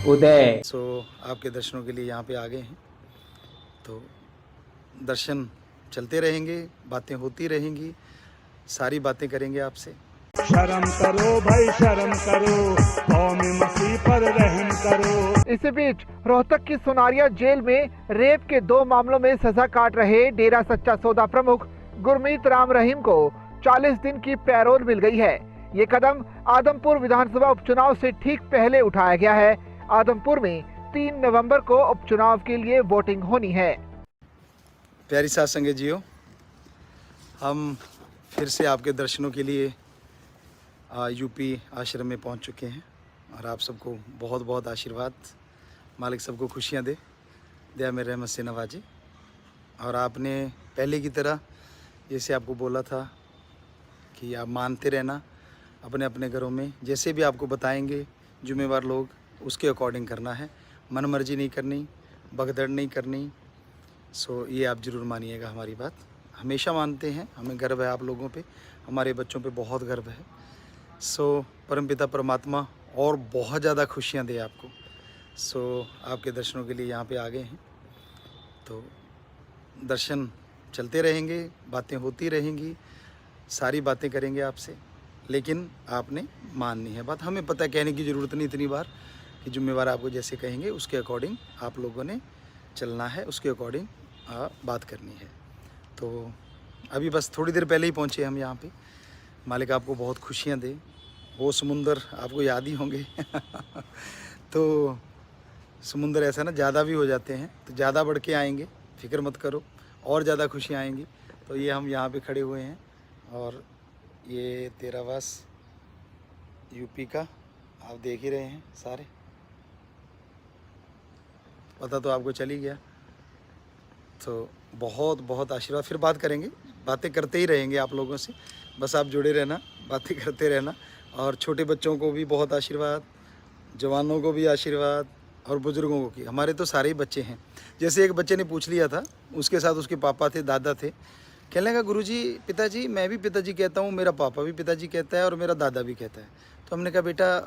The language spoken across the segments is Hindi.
उदय। आपके दर्शनों के लिए यहाँ पे आ गए हैं, तो दर्शन चलते रहेंगे, बातें होती रहेंगी, सारी बातें करेंगे आपसे। शर्म करो भाई शर्म करो, कौम मसीह पर रहम करो। इसी बीच रोहतक की सोनारिया जेल में रेप के 2 मामलों में सजा काट रहे डेरा सच्चा सौदा प्रमुख गुरमीत राम रहीम को 40 दिन की पैरोल मिल गई है। ये कदम आदमपुर विधानसभा उपचुनाव से ठीक पहले उठाया गया है। आदमपुर में 3 नवंबर को उपचुनाव के लिए वोटिंग होनी है। प्यारी साथ संगत, हम फिर से आपके दर्शनों के लिए यूपी आश्रम में पहुंच चुके हैं और आप सबको बहुत बहुत आशीर्वाद, मालिक सबको खुशियां दे, दया में रहमत से नवाजे। और आपने पहले की तरह जैसे आपको बोला था कि आप मानते रहना अपने अपने घरों में, जैसे भी आपको बताएंगे जिम्मेवार लोग, उसके अकॉर्डिंग करना है, मन मर्जी नहीं करनी, भगदड़ नहीं करनी। ये आप ज़रूर मानिएगा हमारी बात। हमेशा मानते हैं, हमें गर्व है आप लोगों पे, हमारे बच्चों पे बहुत गर्व है। परमपिता परमात्मा और बहुत ज़्यादा खुशियाँ दे आपको। आपके दर्शनों के लिए यहाँ पे आ गए हैं, तो दर्शन चलते रहेंगे, बातें होती रहेंगी, सारी बातें करेंगे आपसे, लेकिन आपने माननी है बात। हमें पता है, कहने की ज़रूरत नहीं इतनी बार कि जिम्मेवार आपको जैसे कहेंगे उसके अकॉर्डिंग आप लोगों ने चलना है, उसके अकॉर्डिंग बात करनी है। तो अभी बस थोड़ी देर पहले ही पहुँचे हम यहाँ पे। मालिक आपको बहुत खुशियाँ दे। वो समुंदर आपको याद ही होंगे तो समुंदर ऐसा ना ज़्यादा भी हो जाते हैं तो ज़्यादा बढ़ के आएंगे, फिक्र मत करो, और ज़्यादा खुशियाँ आएंगी। तो ये हम यहाँ पे खड़े हुए हैं और ये तेरावास यूपी का आप देख ही रहे हैं सारे, पता तो आपको चल ही गया। तो बहुत बहुत आशीर्वाद, फिर बात करेंगे, बातें करते ही रहेंगे आप लोगों से, बस आप जुड़े रहना, बातें करते रहना। और छोटे बच्चों को भी बहुत आशीर्वाद, जवानों को भी आशीर्वाद, और बुज़ुर्गों को की। हमारे तो सारे ही बच्चे हैं। जैसे एक बच्चे ने पूछ लिया था, उसके साथ उसके पापा थे, दादा थे, कहने लगा गुरुजी, पिताजी, मैं भी पिताजी कहता हूँ, मेरा पापा भी पिताजी कहता है और मेरा दादा भी कहता है। तो हमने कहा बेटा,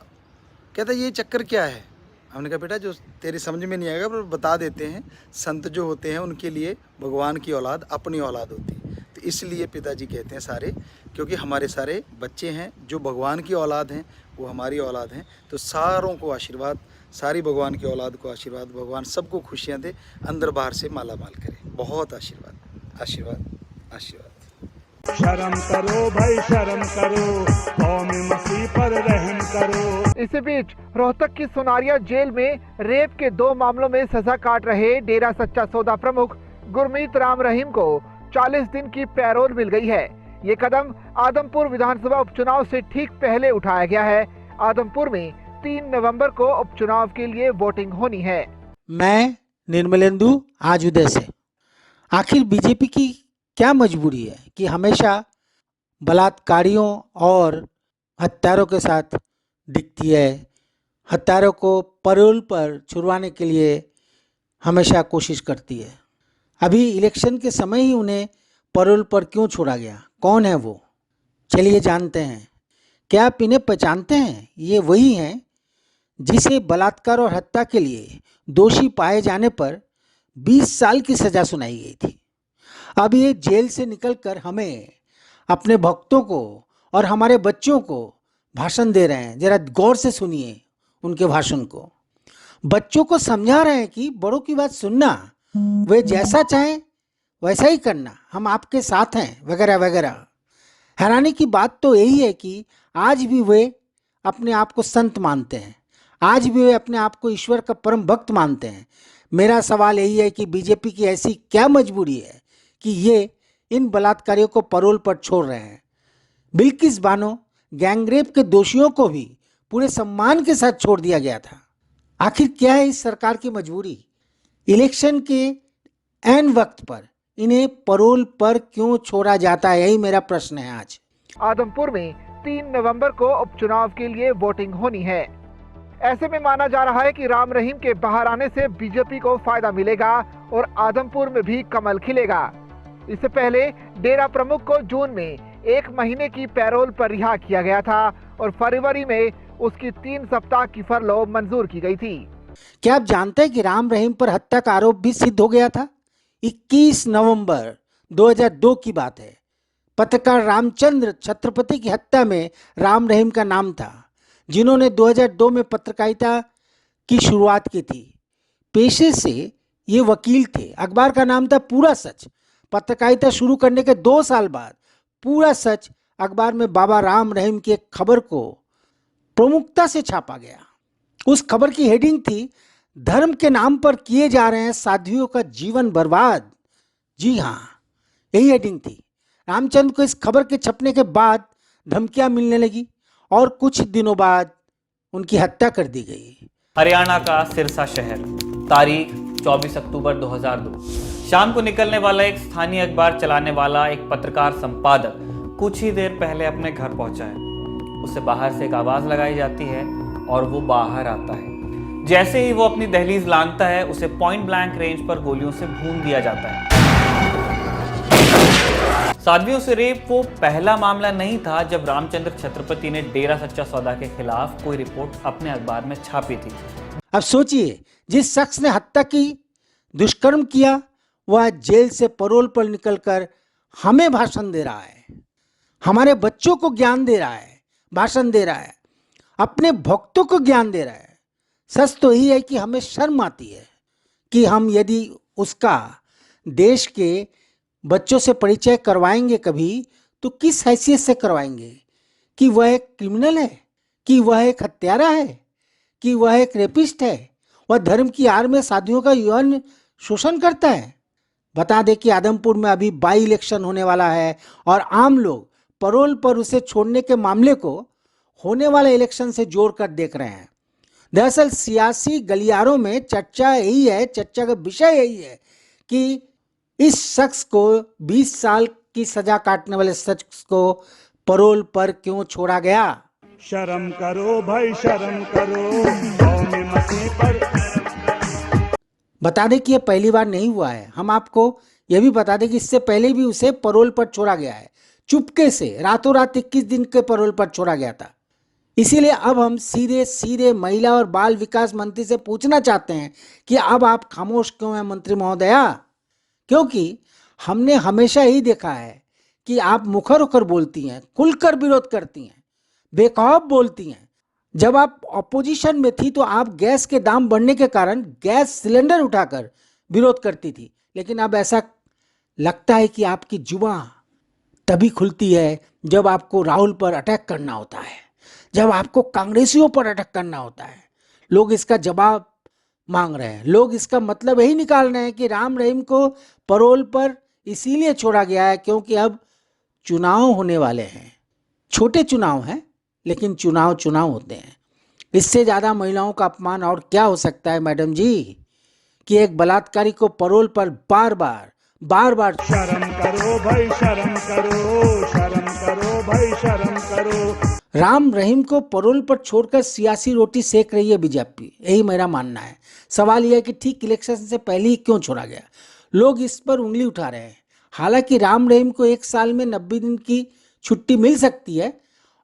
कहता ये चक्कर क्या है? हमने कहा बेटा, जो तेरी समझ में नहीं आएगा पर बता देते हैं, संत जो होते हैं उनके लिए भगवान की औलाद अपनी औलाद होती है। तो इसलिए पिताजी कहते हैं सारे, क्योंकि हमारे सारे बच्चे हैं जो भगवान की औलाद हैं, वो हमारी औलाद हैं। तो सारों को आशीर्वाद, सारी भगवान की औलाद को आशीर्वाद, भगवान सबको खुशियाँ दे, अंदर बाहर से माला माल करे। बहुत आशीर्वाद, आशीर्वाद, आशीर्वाद। शर्म करो भाई शर्म करो, कौम मसीह पर रहम करो। इसी बीच रोहतक की सोनारिया जेल में रेप के 2 मामलों में सजा काट रहे डेरा सच्चा सौदा प्रमुख गुरमीत राम रहीम को 40 दिन की पैरोल मिल गई है। ये कदम आदमपुर विधानसभा उपचुनाव से ठीक पहले उठाया गया है। आदमपुर में 3 नवंबर को उपचुनाव के लिए वोटिंग होनी है। मैं निर्मलेंदु, आज उदय से। आखिर बीजेपी की क्या मजबूरी है कि हमेशा बलात्कारियों और हत्यारों के साथ दिखती है, हत्यारों को पैरोल पर छुड़वाने के लिए हमेशा कोशिश करती है। अभी इलेक्शन के समय ही उन्हें पैरोल पर क्यों छोड़ा गया? कौन है वो? चलिए जानते हैं। क्या आप इन्हें पहचानते हैं? ये वही हैं जिसे बलात्कार और हत्या के लिए दोषी पाए जाने पर 20 साल की सजा सुनाई गई थी। अब ये जेल से निकलकर हमें, अपने भक्तों को और हमारे बच्चों को भाषण दे रहे हैं। जरा गौर से सुनिए उनके भाषण को। बच्चों को समझा रहे हैं कि बड़ों की बात सुनना, वे जैसा चाहें वैसा ही करना, हम आपके साथ हैं, वगैरह वगैरह। हैरानी की बात तो यही है कि आज भी वे अपने आप को संत मानते हैं, आज भी वे अपने आप को ईश्वर का परम भक्त मानते हैं। मेरा सवाल यही है कि बीजेपी की ऐसी क्या मजबूरी है कि ये इन बलात्कारियों को पैरोल पर छोड़ रहे हैं? बिल्किस बानो गैंगरेप के दोषियों को भी पूरे सम्मान के साथ छोड़ दिया गया था। आखिर क्या है इस सरकार की मजबूरी? इलेक्शन के ऐन वक्त पर इन्हें पैरोल पर क्यों छोड़ा जाता है, यही मेरा प्रश्न है आज। आदमपुर में 3 नवंबर को उपचुनाव के लिए वोटिंग होनी है। ऐसे में माना जा रहा है कि राम रहीम के बाहर आने से बीजेपी को फायदा मिलेगा और आदमपुर में भी कमल खिलेगा। इससे पहले डेरा प्रमुख को जून में 1 महीने की पैरोल पर रिहा किया गया था और फरवरी में उसकी 3 सप्ताह की फरलो मंजूर की गई थी। क्या आप जानते हैं कि राम रहीम पर हत्या का आरोप भी सिद्ध हो गया था? 21 नवंबर 2002 की बात है। पत्रकार रामचंद्र छत्रपति की हत्या में राम रहीम का नाम था, जिन्होंने 2002 में पत्रकारिता की शुरुआत की थी। पेशे से ये वकील थे। अखबार का नाम था पूरा सच। पत्रकारिता शुरू करने के 2 साल बाद पूरा सच अखबार में बाबा राम रहीम की एक खबर को प्रमुखता से छापा गया। उस खबर की हेडिंग थी, धर्म के नाम पर किए जा रहे हैं साध्वियों का जीवन बर्बाद। जी हाँ, यही हेडिंग थी। रामचंद्र को इस खबर के छपने के बाद धमकियां मिलने लगी और कुछ दिनों बाद उनकी हत्या कर दी गई। हरियाणा का सिरसा शहर, तारीख 24 अक्टूबर 2002। शाम को निकलने वाला एक स्थानीय अखबार चलाने वाला एक पत्रकार संपादक कुछ ही देर पहले अपने घर पहुंचा है। उसे बाहर से एक आवाज लगाई जाती है और वो बाहर आता है। जैसे ही वो अपनी दहलीज लांघता है, उसे पॉइंट ब्लैंक रेंज पर गोलियों से भून दिया जाता है। साध्वियों से रेप वो पहला मामला नहीं था जब रामचंद्र छत्रपति ने डेरा सच्चा सौदा के खिलाफ कोई रिपोर्ट अपने अखबार में छापी थी। अब सोचिए, जिस शख्स ने हत्या की, दुष्कर्म किया, वह जेल से पैरोल पर निकलकर हमें भाषण दे रहा है, हमारे बच्चों को ज्ञान दे रहा है, भाषण दे रहा है, अपने भक्तों को ज्ञान दे रहा है। सच तो यही है कि हमें शर्म आती है कि हम यदि उसका देश के बच्चों से परिचय करवाएंगे कभी, तो किस हैसियत से करवाएंगे? कि वह एक क्रिमिनल है, कि वह एक हत्यारा है, कि वह एक रेपिस्ट है, वह धर्म की आड़ में साधुओं का यौन शोषण करता है। बता दें कि आदमपुर में अभी बाई इलेक्शन होने वाला है और आम लोग पैरोल पर उसे छोड़ने के मामले को होने वाले इलेक्शन से जोड़कर देख रहे हैं। दरअसल सियासी गलियारों में चर्चा यही है, चर्चा का विषय यही है कि इस शख्स को 20 साल की सजा काटने वाले शख्स को पैरोल पर क्यों छोड़ा गया। शर्म करो भाई शर्म करो, कौम मसीह पर। बता दें कि यह पहली बार नहीं हुआ है। हम आपको यह भी बता दें कि इससे पहले भी उसे पैरोल पर छोड़ा गया है, चुपके से, रातों रात 21 दिन के पैरोल पर छोड़ा गया था। इसीलिए अब हम सीधे सीधे महिला और बाल विकास मंत्री से पूछना चाहते हैं कि अब आप खामोश क्यों हैं मंत्री महोदया? क्योंकि हमने हमेशा ही देखा है कि आप मुखर होकर बोलती हैं, खुलकर विरोध करती हैं, बेखौफ बोलती हैं। जब आप ऑपोजिशन में थी तो आप गैस के दाम बढ़ने के कारण गैस सिलेंडर उठाकर विरोध करती थी, लेकिन अब ऐसा लगता है कि आपकी जुबान तभी खुलती है जब आपको राहुल पर अटैक करना होता है, जब आपको कांग्रेसियों पर अटैक करना होता है। लोग इसका जवाब मांग रहे हैं। लोग इसका मतलब यही निकाल रहे हैं कि राम रहीम को पैरोल पर इसीलिए छोड़ा गया है क्योंकि अब चुनाव होने वाले हैं। छोटे चुनाव हैं, लेकिन चुनाव होते हैं। इससे ज़्यादा महिलाओं का अपमान और क्या हो सकता है मैडम जी, कि एक बलात्कारी को पैरोल पर बार बार शर्म करो भाई शर्म करो, शर्म करो भाई शर्म करो। राम रहीम को पैरोल पर छोड़कर सियासी रोटी सेक रही है बीजेपी, यही मेरा मानना है। सवाल यह है कि ठीक इलेक्शन से पहले ही क्यों छोड़ा गया? लोग इस पर उंगली उठा रहे हैं। हालांकि राम रहीम को 1 साल में 90 दिन की छुट्टी मिल सकती है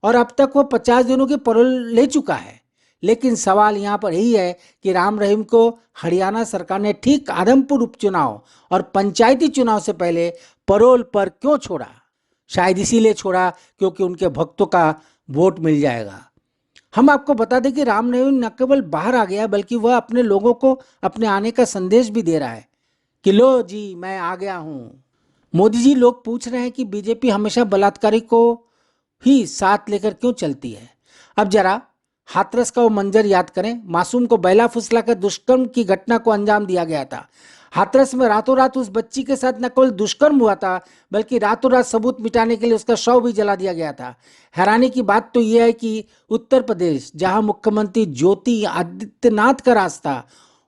और अब तक वो 50 दिनों की पैरोल ले चुका है, लेकिन सवाल यहाँ पर यही है कि राम रहीम को हरियाणा सरकार ने ठीक आदमपुर उपचुनाव और पंचायती चुनाव से पहले पैरोल पर क्यों छोड़ा? शायद इसीलिए छोड़ा क्योंकि उनके भक्तों का वोट मिल जाएगा। हम आपको बता दें कि राम रहीम न केवल बाहर आ गया बल्कि वह अपने लोगों को अपने आने का संदेश भी दे रहा है कि लो जी मैं आ गया हूँ। मोदी जी, लोग पूछ रहे हैं कि बीजेपी हमेशा बलात्कारी को ही साथ लेकर क्यों चलती है। अब जरा हाथरस का वो मंजर याद करें। मासूम को बैला फुसलाकर दुष्कर्म की घटना को अंजाम दिया गया था। हाथरस में रातों रात उस बच्ची के साथ न केवल दुष्कर्म हुआ था बल्कि रातों रात सबूत मिटाने के लिए उसका शव भी जला दिया गया था। हैरानी की बात तो यह है कि उत्तर प्रदेश, जहां मुख्यमंत्री ज्योति आदित्यनाथ का राज था,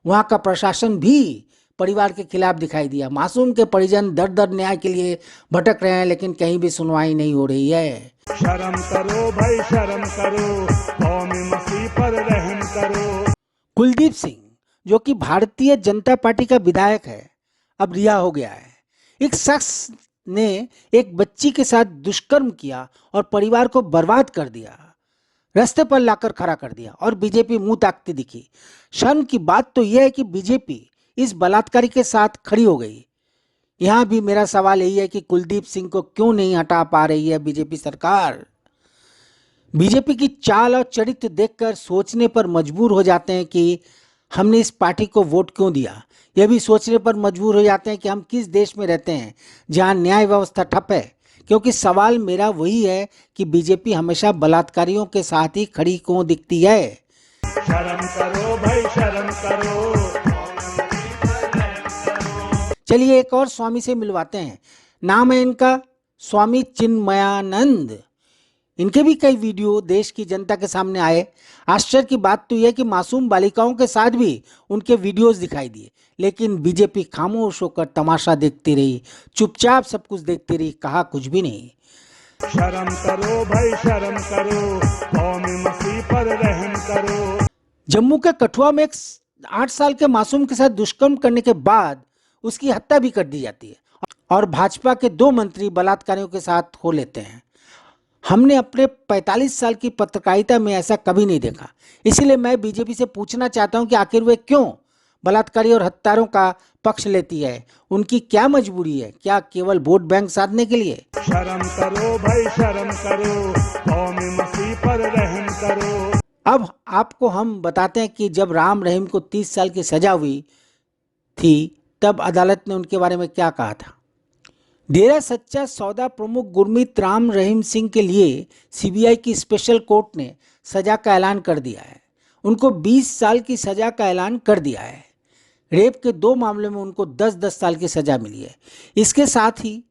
वहां का प्रशासन भी परिवार के खिलाफ दिखाई दिया। मासूम के परिजन दर दर न्याय के लिए भटक रहे हैं, लेकिन कहीं भी सुनवाई नहीं हो रही है। शर्म करो भाई शर्म करो, कौम मसीह पर रहम करो। कुलदीप सिंह, जो कि भारतीय जनता पार्टी का विधायक है, अब रिहा हो गया है। एक शख्स ने एक बच्ची के साथ दुष्कर्म किया और परिवार को बर्बाद कर दिया। रास्ते पर लाकर खड़ा कर दिया और बीजेपी मुंह ताकती दिखी। शर्म की बात तो यह है कि बीजेपी इस बलात्कारी के साथ खड़ी हो गई। यहां भी मेरा सवाल यही है कि कुलदीप सिंह को क्यों नहीं हटा पा रही है बीजेपी सरकार। बीजेपी की चाल और चरित्र देखकर सोचने पर मजबूर हो जाते हैं कि हमने इस पार्टी को वोट क्यों दिया। यह भी सोचने पर मजबूर हो जाते हैं कि हम किस देश में रहते हैं जहां न्याय व्यवस्था ठप है। क्योंकि सवाल मेरा वही है कि बीजेपी हमेशा बलात्कारियों के साथ ही खड़ी क्यों दिखती है। शर्म करो भाई शर्म करो। चलिए एक और स्वामी से मिलवाते हैं। नाम है इनका स्वामी चिन्मयानंद। इनके भी कई वीडियो देश की जनता के सामने आए। आश्चर्य की बात तो यह कि मासूम बालिकाओं के साथ भी उनके वीडियोस दिखाई दिए, लेकिन बीजेपी खामोश होकर तमाशा देखती रही, चुपचाप सब कुछ देखती रही, कहा कुछ भी नहीं। शर्म करो भाई शर्म करो, कौमी मसीह पर रहम करो। जम्मू के कठुआ में एक 8 साल के मासूम के साथ दुष्कर्म करने के बाद उसकी हत्या भी कर दी जाती है और भाजपा के 2 मंत्री बलात्कारियों के साथ हो लेते हैं। हमने अपने 45 साल की पत्रकारिता में ऐसा कभी नहीं देखा। इसीलिए मैं बीजेपी से पूछना चाहता हूं कि आखिर वे क्यों बलात्कारी और हत्यारों का पक्ष लेती है। उनकी क्या मजबूरी है? क्या केवल वोट बैंक साधने के लिए? शर्म करो भाई शर्म करो, कौमी मसीह पर रहम करो। अब आपको हम बताते हैं कि जब राम रहीम को 30 साल की सजा हुई थी तब अदालत ने उनके बारे में क्या कहा था। डेरा सच्चा सौदा प्रमुख गुरमीत राम रहीम सिंह के लिए सीबीआई की स्पेशल कोर्ट ने सजा का ऐलान कर दिया है। उनको 20 साल की सजा का ऐलान कर दिया है। रेप के 2 मामलों में उनको 10-10 साल की सजा मिली है। इसके साथ ही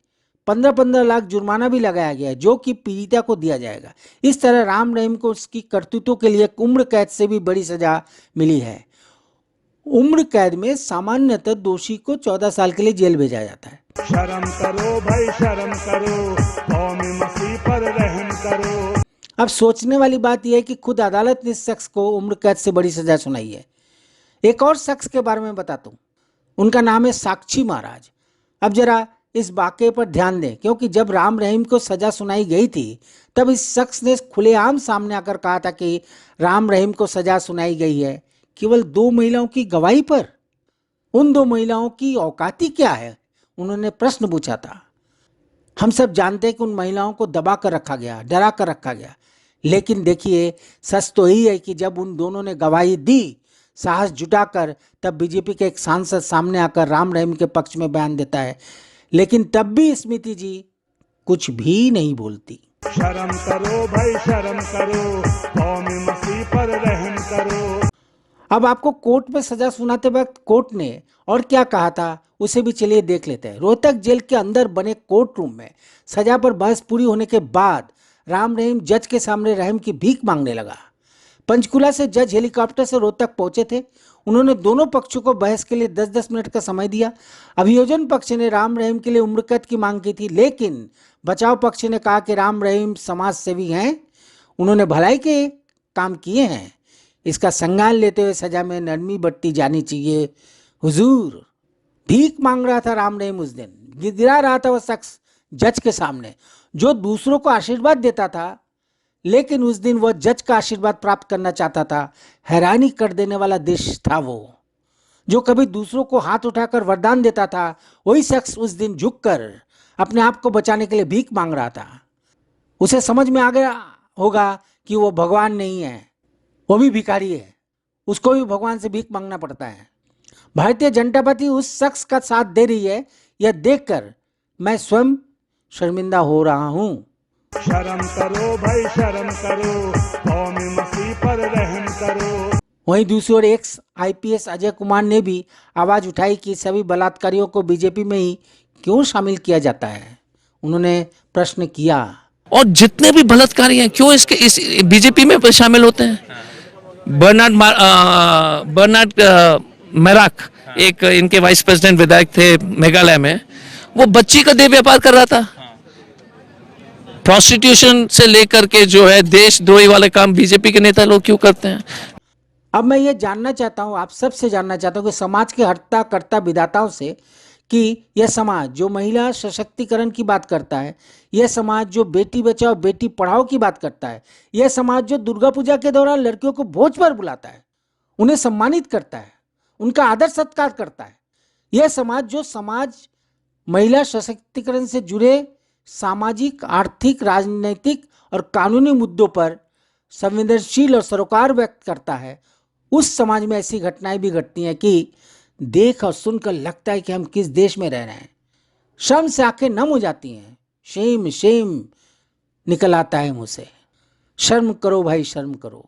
15-15 लाख जुर्माना भी लगाया गया है जो कि पीड़िता को दिया जाएगा। इस तरह राम रहीम को उसकी करतूतों के लिए उम्र कैद से भी बड़ी सजा मिली है। उम्र कैद में सामान्यतः दोषी को 14 साल के लिए जेल भेजा जाता है। शर्म करो भाई शर्म करो, कौमी मसीह पर रहम करो। अब सोचने वाली बात यह है कि खुद अदालत ने इस शख्स को उम्र कैद से बड़ी सजा सुनाई है। एक और शख्स के बारे में बताता हूँ, उनका नाम है साक्षी महाराज। अब जरा इस वाकये पर ध्यान दें, क्योंकि जब राम रहीम को सजा सुनाई गई थी तब इस शख्स ने खुलेआम सामने आकर कहा था कि राम रहीम को सजा सुनाई गई है केवल 2 महिलाओं की गवाही पर। उन 2 महिलाओं की औकाती क्या है, उन्होंने प्रश्न पूछा था। हम सब जानते हैं कि उन महिलाओं को दबा कर रखा गया, डरा कर रखा गया, लेकिन देखिए सच तो यही है कि जब उन दोनों ने गवाही दी साहस जुटाकर, तब बीजेपी के एक सांसद सामने आकर राम रहीम के पक्ष में बयान देता है, लेकिन तब भी स्मृति जी कुछ भी नहीं बोलती। शर्म करो भाई शर्म करो, कौमी मसीह पर रहम करो। अब आपको कोर्ट में सजा सुनाते वक्त कोर्ट ने और क्या कहा था उसे भी चलिए देख लेते हैं। रोहतक जेल के अंदर बने कोर्ट रूम में सजा पर बहस पूरी होने के बाद राम रहीम जज के सामने रहम की भीख मांगने लगा। पंचकुला से जज हेलीकॉप्टर से रोहतक पहुंचे थे। उन्होंने दोनों पक्षों को बहस के लिए 10-10 मिनट का समय दिया। अभियोजन पक्ष ने राम रहीम के लिए उम्र कैद की मांग की थी, लेकिन बचाव पक्ष ने कहा कि राम रहीम समाज सेवी हैं, उन्होंने भलाई के काम किए हैं, इसका संज्ञान लेते हुए सजा में नरमी बरती जानी चाहिए। हुजूर, भीख मांग रहा था राम रहीम उस दिन, गिड़गिड़ा रहा था वह शख्स जज के सामने जो दूसरों को आशीर्वाद देता था, लेकिन उस दिन वह जज का आशीर्वाद प्राप्त करना चाहता था। हैरानी कर देने वाला दृश्य था वो। जो कभी दूसरों को हाथ उठाकर वरदान देता था, वही शख्स उस दिन झुककर अपने आप को बचाने के लिए भीख मांग रहा था। उसे समझ में आ गया होगा कि वो भगवान नहीं है, वो भी भिखारी है, उसको भी भगवान से भीख मांगना पड़ता है। भारतीय जनता पार्टी उस शख्स का साथ दे रही है, यह देखकर मैं स्वयं शर्मिंदा हो रहा हूं। शर्म करो भाई शर्म करो, कौमी मसीह पर रहम करो। वहीं दूसरी ओर एक्स IPS अजय कुमार ने भी आवाज उठाई कि सभी बलात्कारियों को बीजेपी में ही क्यों शामिल किया जाता है। उन्होंने प्रश्न किया, और जितने भी बलात्कारी हैं क्यों इस बीजेपी में शामिल होते हैं। बर्नार्ड मैराक एक इनके वाइस प्रेसिडेंट विधायक थे मेघालय में, वो बच्ची का देह व्यापार कर रहा था। प्रोस्टिट्यूशन से लेकर के जो है देशद्रोही वाले काम बीजेपी के नेता लोग क्यों करते हैं। अब मैं ये जानना चाहता हूँ, आप सबसे जानना चाहता हूँ कि समाज के हर्ता कर्ता विधाताओं से कि यह समाज जो महिला सशक्तिकरण की बात करता है, यह समाज जो बेटी बचाओ बेटी पढ़ाओ की बात करता है, यह समाज जो दुर्गा पूजा के दौरान लड़कियों को भोज पर बुलाता है, उन्हें सम्मानित करता है, उनका आदर सत्कार करता है, यह समाज महिला सशक्तिकरण से जुड़े सामाजिक, आर्थिक, राजनीतिक और कानूनी मुद्दों पर संवेदनशील और सरोकार व्यक्त करता है, उस समाज में ऐसी घटनाएं भी घटती हैं कि देख और सुनकर लगता है कि हम किस देश में रह रहे हैं। शर्म से आंखें नम हो जाती हैं, शेम शेम निकल आता है मुंह से। शर्म करो भाई, शर्म करो।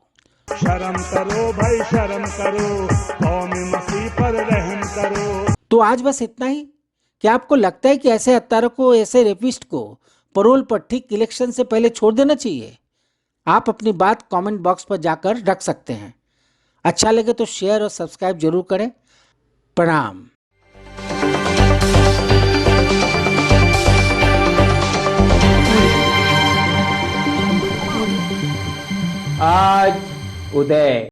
शर्म करो भाई शर्म करो, कौम मसीह पर रहम करो। तो आज बस इतना ही। क्या आपको लगता है कि ऐसे हत्यारों को, ऐसे रेपिस्ट को पैरोल पर ठीक इलेक्शन से पहले छोड़ देना चाहिए? आप अपनी बात कमेंट बॉक्स पर जाकर रख सकते हैं। अच्छा लगे तो शेयर और सब्सक्राइब जरूर करें। प्रणाम। आज उदय